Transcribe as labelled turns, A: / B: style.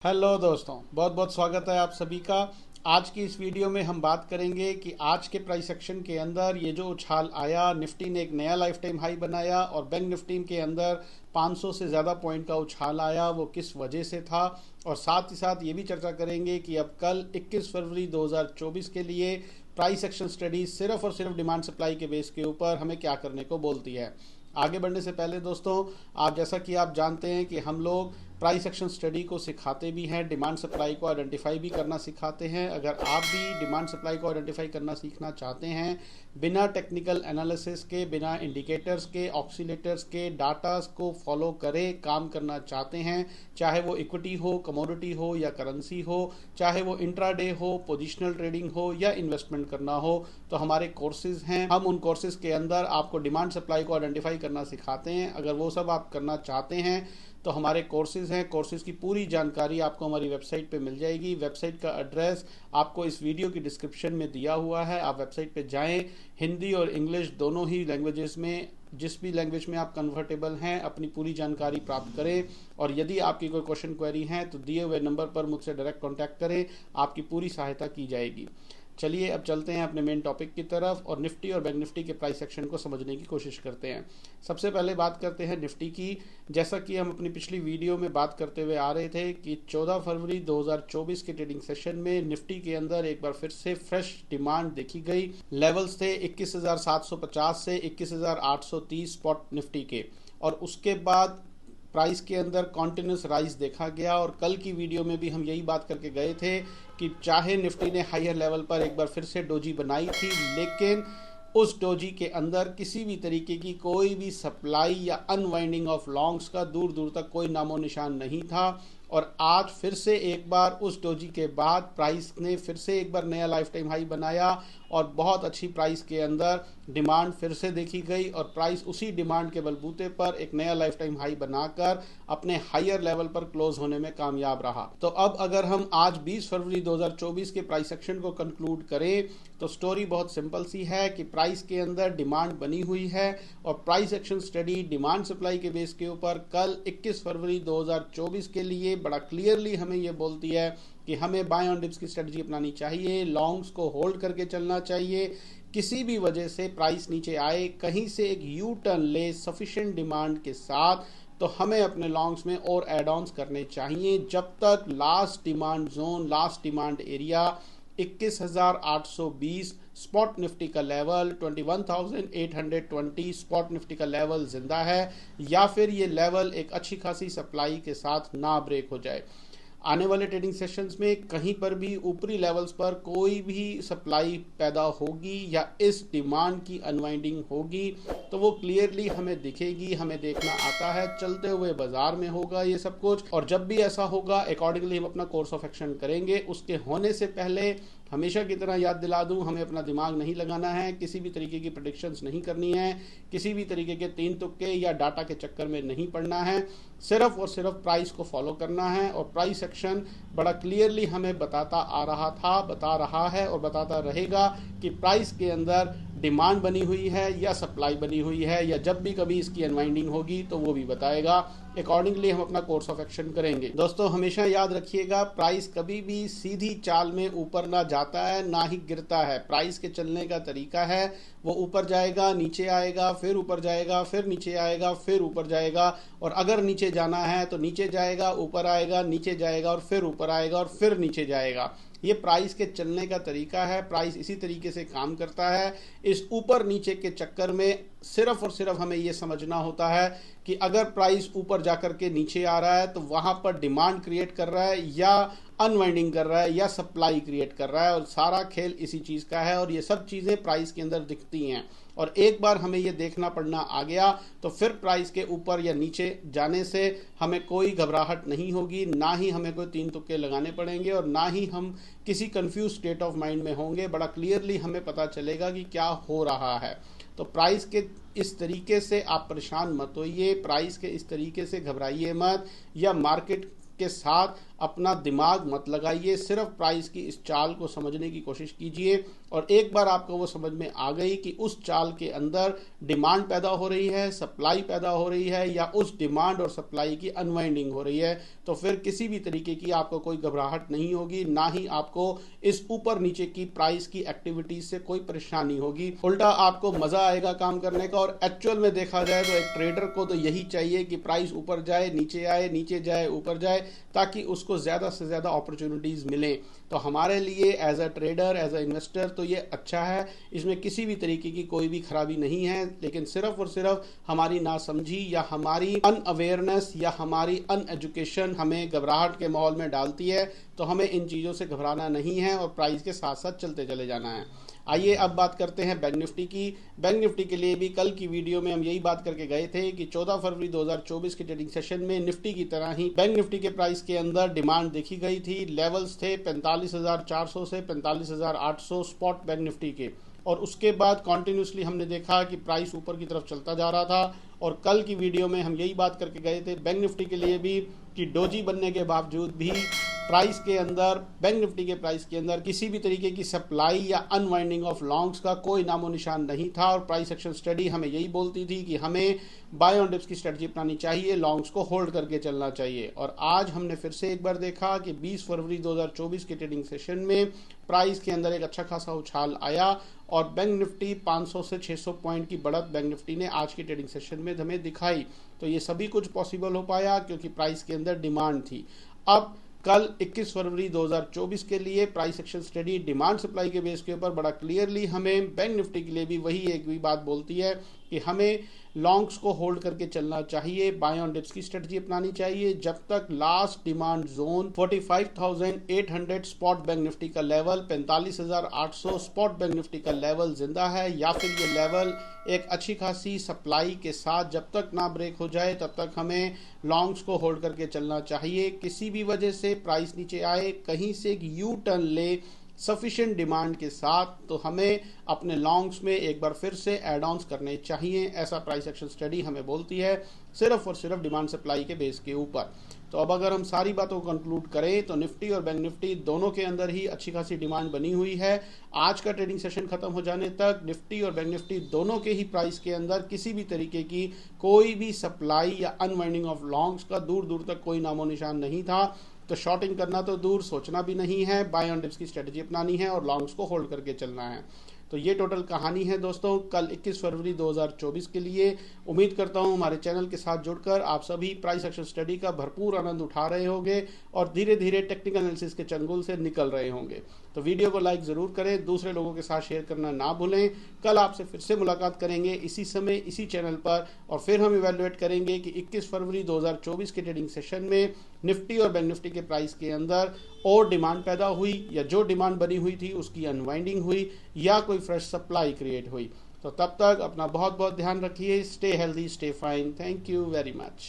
A: Hello दोस्तों, बहुत बहुत स्वागत है आप सभी का। आज की इस वीडियो में हम बात करेंगे कि आज के प्राइस सेक्शन के अंदर ये जो उछाल आया, निफ्टी ने एक नया लाइफ टाइम हाई बनाया और बैंक निफ्टी के अंदर 500 से ज़्यादा पॉइंट का उछाल आया, वो किस वजह से था। और साथ ही साथ ये भी चर्चा करेंगे कि अब कल 21 फरवरी 2024 के लिए प्राइस एक्शन स्टडी सिर्फ और सिर्फ डिमांड सप्लाई के बेस के ऊपर हमें क्या करने को बोलती है। आगे बढ़ने से पहले दोस्तों, जैसा कि आप जानते हैं कि हम लोग प्राइस एक्शन स्टडी को सिखाते भी हैं, डिमांड सप्लाई को आइडेंटिफाई भी करना सिखाते हैं। अगर आप भी डिमांड सप्लाई को आइडेंटिफाई करना सीखना चाहते हैं, बिना टेक्निकल एनालिसिस के, बिना इंडिकेटर्स के, ऑक्सीलेटर्स के, डाटास को फॉलो करे काम करना चाहते हैं, चाहे वो इक्विटी हो, कमोडिटी हो या करेंसी हो, चाहे वो इंट्राडे हो, पोजिशनल ट्रेडिंग हो या इन्वेस्टमेंट करना हो, तो हमारे कोर्सेज हैं। हम उन कोर्सेज के अंदर आपको डिमांड सप्लाई को आइडेंटिफाई करना सिखाते हैं। अगर वो सब आप करना चाहते हैं तो हमारे कोर्सेज हैं। कोर्सेज की पूरी जानकारी आपको हमारी वेबसाइट पे मिल जाएगी। वेबसाइट का एड्रेस आपको इस वीडियो की डिस्क्रिप्शन में दिया हुआ है। आप वेबसाइट पे जाएं, हिंदी और इंग्लिश दोनों ही लैंग्वेजेस में, जिस भी लैंग्वेज में आप कंफर्टेबल हैं, अपनी पूरी जानकारी प्राप्त करें। और यदि आपकी कोई क्वेश्चन क्वेरी है तो दिए हुए नंबर पर मुझसे डायरेक्ट कॉन्टैक्ट करें, आपकी पूरी सहायता की जाएगी। चलिए अब चलते हैं अपने मेन टॉपिक की तरफ और निफ्टी और बैंक निफ्टी के प्राइस सेक्शन को समझने की कोशिश करते हैं। सबसे पहले बात करते हैं निफ्टी की। जैसा कि हम अपनी पिछली वीडियो में बात करते हुए आ रहे थे कि 14 फरवरी 2024 के ट्रेडिंग सेशन में निफ्टी के अंदर एक बार फिर से फ्रेश डिमांड देखी गई। लेवल्स थे 21,750 से 21,830 स्पॉट निफ्टी के, और उसके बाद प्राइस के अंदर कॉन्टिन्यूस राइज देखा गया। और कल की वीडियो में भी हम यही बात करके गए थे कि चाहे निफ्टी ने हायर लेवल पर एक बार फिर से डोजी बनाई थी, लेकिन उस डोजी के अंदर किसी भी तरीके की कोई भी सप्लाई या अनवाइंडिंग ऑफ लॉन्ग्स का दूर दूर तक कोई नामो निशान नहीं था। और आज फिर से एक बार उस डोजी के बाद प्राइस ने फिर से एक बार नया लाइफ टाइम हाई बनाया और बहुत अच्छी प्राइस के अंदर डिमांड फिर से देखी गई। और प्राइस उसी डिमांड के बलबूते पर एक नया लाइफ टाइम हाई बनाकर अपने हायर लेवल पर क्लोज होने में कामयाब रहा। तो अब अगर हम आज 20 फरवरी 2024 के प्राइस सेक्शन को कंक्लूड करें तो स्टोरी बहुत सिंपल सी है कि प्राइस के अंदर डिमांड बनी हुई है और price action study demand supply के बेस के ऊपर कल 21 फरवरी 2024 के लिए बड़ा क्लियरली हमें यह बोलती है कि हमें बाय ऑन डिप्स की स्ट्रेटजी अपनानी चाहिए, लॉन्ग्स को होल्ड करके चलना चाहिए। किसी भी वजह से प्राइस नीचे आए, कहीं से एक यू टर्न ले सफिशिएंट डिमांड के साथ, तो हमें अपने लॉन्ग्स में और एड ऑन्स करने चाहिए जब तक last demand zone, last demand area 21,820 spot Nifty का लेवल, 21,820 स्पॉट निफ्टी का लेवल जिंदा है, या फिर ये लेवल एक अच्छी खासी सप्लाई के साथ ना ब्रेक हो जाए। आने वाले ट्रेडिंग सेशंस में कहीं पर भी ऊपरी लेवल्स पर कोई भी सप्लाई पैदा होगी या इस डिमांड की अनवाइंडिंग होगी तो वो क्लियरली हमें दिखेगी, हमें देखना आता है। चलते हुए बाजार में होगा ये सब कुछ, और जब भी ऐसा होगा अकॉर्डिंगली हम अपना कोर्स ऑफ एक्शन करेंगे। उसके होने से पहले हमेशा की तरह याद दिला दूं, हमें अपना दिमाग नहीं लगाना है, किसी भी तरीके की प्रेडिक्शंस नहीं करनी है, किसी भी तरीके के तीन तुक्के या डाटा के चक्कर में नहीं पड़ना है। सिर्फ और सिर्फ प्राइस को फॉलो करना है। और प्राइस एक्शन बड़ा क्लियरली हमें बताता आ रहा था, बता रहा है और बताता रहेगा कि प्राइस के अंदर डिमांड बनी हुई है या सप्लाई बनी हुई है, या जब भी कभी इसकी अनवाइंडिंग होगी तो वो भी बताएगा। अकॉर्डिंगली हम अपना कोर्स ऑफ एक्शन करेंगे। दोस्तों हमेशा याद रखिएगा, प्राइस कभी भी सीधी चाल में ऊपर ना जाता है ना ही गिरता है। प्राइस के चलने का तरीका है, वो ऊपर जाएगा, नीचे आएगा, फिर ऊपर जाएगा, फिर नीचे आएगा, फिर ऊपर जाएगा। और अगर नीचे जाना है तो नीचे जाएगा, ऊपर आएगा, नीचे जाएगा और फिर ऊपर आएगा और फिर नीचे जाएगा। ये प्राइस के चलने का तरीका है। प्राइस इसी तरीके से काम करता है। इस ऊपर नीचे के चक्कर में सिर्फ और सिर्फ हमें ये समझना होता है कि अगर प्राइस ऊपर जाकर के नीचे आ रहा है तो वहां पर डिमांड क्रिएट कर रहा है या अनवाइंडिंग कर रहा है या सप्लाई क्रिएट कर रहा है, और सारा खेल इसी चीज का है। और ये सब चीजें प्राइस के अंदर दिखती हैं, और एक बार हमें ये देखना पड़ना आ गया तो फिर प्राइस के ऊपर या नीचे जाने से हमें कोई घबराहट नहीं होगी, ना ही हमें कोई तीन तुक्के लगाने पड़ेंगे और ना ही हम किसी कंफ्यूज स्टेट ऑफ माइंड में होंगे। बड़ा क्लियरली हमें पता चलेगा कि क्या हो रहा है। तो प्राइस के इस तरीके से आप परेशान मत होइए, प्राइस के इस तरीके से घबराइए मत, या मार्केट के साथ अपना दिमाग मत लगाइए, सिर्फ प्राइस की इस चाल को समझने की कोशिश कीजिए और एक बार आपको वो समझ में आ गई कि उस चाल के अंदर डिमांड पैदा हो रही है, सप्लाई पैदा हो रही है या उस डिमांड और सप्लाई की अनवाइंडिंग हो रही है, तो फिर किसी भी तरीके की आपको कोई घबराहट नहीं होगी, ना ही आपको इस ऊपर नीचे की प्राइस की एक्टिविटीज से कोई परेशानी होगी। उल्टा आपको मजा आएगा काम करने का। और एक्चुअल में देखा जाए तो एक ट्रेडर को तो यही चाहिए कि प्राइस ऊपर जाए, नीचे आए, नीचे जाए, ऊपर जाए, ताकि उसको ज्यादा से ज्यादा अपॉर्चुनिटीज मिले। तो हमारे लिए as a trader, as a investor तो ये अच्छा है, इसमें किसी भी तरीके की कोई भी खराबी नहीं है। लेकिन सिर्फ और सिर्फ हमारी नासमझी या हमारी अनअवेयरनेस या हमारी अनएजुकेशन हमें घबराहट के माहौल में डालती है। तो हमें इन चीज़ों से घबराना नहीं है और प्राइस के साथ साथ चलते चले जाना है। आइए अब बात करते हैं बैंक निफ्टी की। बैंक निफ्टी के लिए भी कल की वीडियो में हम यही बात करके गए थे कि 14 फरवरी 2024 के ट्रेडिंग सेशन में निफ्टी की तरह ही बैंक निफ्टी के प्राइस के अंदर डिमांड देखी गई थी। लेवल्स थे 45,400 से 45,800 स्पॉट बैंक निफ्टी के, और उसके बाद कॉन्टिन्यूसली हमने देखा कि प्राइस ऊपर की तरफ चलता जा रहा था। और कल की वीडियो में हम यही बात करके गए थे बैंक निफ्टी के लिए भी कि डोजी बनने के बावजूद भी प्राइस के अंदर, बैंक निफ्टी के प्राइस के अंदर किसी भी तरीके की सप्लाई या अनवाइंडिंग ऑफ लॉन्ग्स का कोई नामो निशान नहीं था। और प्राइस एक्शन स्टडी हमें यही बोलती थी कि हमें बाय ऑन डिप्स की स्ट्रेटजी अपनानी चाहिए, लॉन्ग्स को होल्ड करके चलना चाहिए। और आज हमने फिर से एक बार देखा कि 20 फरवरी 2024 के ट्रेडिंग सेशन में प्राइस के अंदर एक अच्छा खासा उछाल आया और बैंक निफ्टी 500 से 600 पॉइंट की बढ़त बैंक निफ्टी ने आज की ट्रेडिंग सेशन में हमें दिखाई। तो ये सभी कुछ पॉसिबल हो पाया क्योंकि प्राइस के अंदर डिमांड थी। अब कल 21 फरवरी 2024 के लिए price action study demand supply के बेस के ऊपर बड़ा क्लियरली हमें बैंक निफ्टी के लिए भी वही एक भी बात बोलती है कि हमें लॉन्ग्स को होल्ड करके चलना चाहिए, बाय ऑन डिप्स की स्ट्रेटजी अपनानी चाहिए जब तक last demand zone 45,800 spot bank Nifty का लेवल, 45,800 स्पॉट बैंक निफ्टी का लेवल जिंदा है, या फिर ये लेवल एक अच्छी खासी सप्लाई के साथ जब तक ना ब्रेक हो जाए तब तक हमें लॉन्ग्स को होल्ड करके चलना चाहिए। किसी भी वजह से प्राइस नीचे आए, कहीं से एक यू टर्न ले सफिशिएंट डिमांड के साथ, तो हमें अपने लॉन्ग्स में एक बार फिर से एड ऑन्स करने चाहिए। ऐसा प्राइस एक्शन स्टडी हमें बोलती है, सिर्फ और सिर्फ डिमांड सप्लाई के बेस के ऊपर। तो अब अगर हम सारी बातों को कंक्लूड करें तो निफ्टी और बैंक निफ्टी दोनों के अंदर ही अच्छी खासी डिमांड बनी हुई है। आज का ट्रेडिंग सेशन खत्म हो जाने तक निफ्टी और बैंक निफ्टी दोनों के ही प्राइस के अंदर किसी भी तरीके की कोई भी सप्लाई या अनवाइंडिंग ऑफ लॉन्ग्स का दूर दूर तक कोई नामो निशान नहीं था। तो शॉर्टिंग करना तो दूर, सोचना भी नहीं है, बाय ऑन डिप्स की स्ट्रेटजी अपनानी है और लॉन्ग्स को होल्ड करके चलना है। तो ये टोटल कहानी है दोस्तों कल 21 फरवरी 2024 के लिए। उम्मीद करता हूँ हमारे चैनल के साथ जुड़कर आप सभी प्राइस एक्शन स्टडी का भरपूर आनंद उठा रहे होंगे और धीरे धीरे टेक्निकल एनालिसिस के चंगुल से निकल रहे होंगे। तो वीडियो को लाइक ज़रूर करें, दूसरे लोगों के साथ शेयर करना ना भूलें। कल आपसे फिर से मुलाकात करेंगे इसी समय इसी चैनल पर, और फिर हम इवेल्युएट करेंगे कि 21 फरवरी 2024 के ट्रेडिंग सेशन में निफ्टी और बैंक निफ्टी के प्राइस के अंदर और डिमांड पैदा हुई या जो डिमांड बनी हुई थी उसकी अनवाइंडिंग हुई या कोई फ्रेश सप्लाई क्रिएट हुई। तो तब तक अपना बहुत बहुत ध्यान रखिए। Stay healthy, stay fine. Thank you very much.